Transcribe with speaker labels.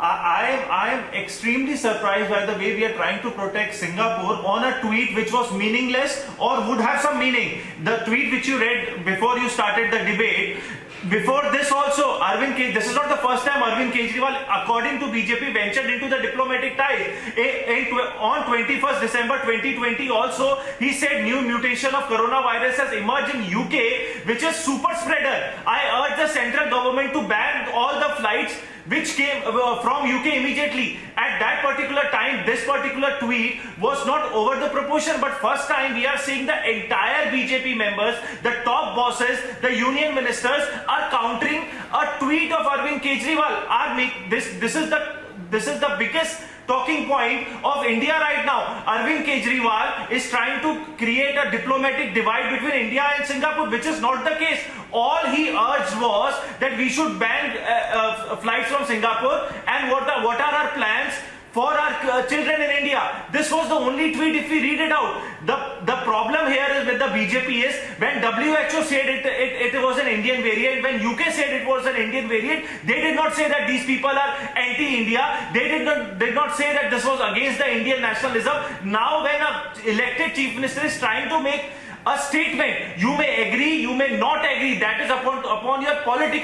Speaker 1: I am extremely surprised by the way we are trying to protect Singapore on a tweet which was meaningless or would have some meaning. The tweet which you read before you started the debate, before this also, this is not the first time Arvind Kejriwal, according to BJP, ventured into the diplomatic ties. On 21st December 2020 also, he said new mutation of coronavirus has emerged in UK, which is super spreader. I urge the central government to ban all the flights which came from UK immediately. At that particular time, this particular tweet was not over the proportion, but first time we are seeing the entire BJP members, the top bosses, the union ministers are countering a tweet of Arvind Kejriwal. This is the biggest talking point of India right now. Arvind Kejriwal is trying to create a diplomatic divide between India and Singapore, which is not the case. All he urged was that we should ban flights from Singapore, and what are our plans for our children in India. This was the only tweet if we read it out. The problem here is with the BJP is when WHO said it was an Indian variant, when UK said it was an Indian variant, they did not say that these people are anti-India. They did not say that this was against the Indian nationalism. Now when an elected chief minister is trying to make a statement, you may agree, you may not agree, that is upon your political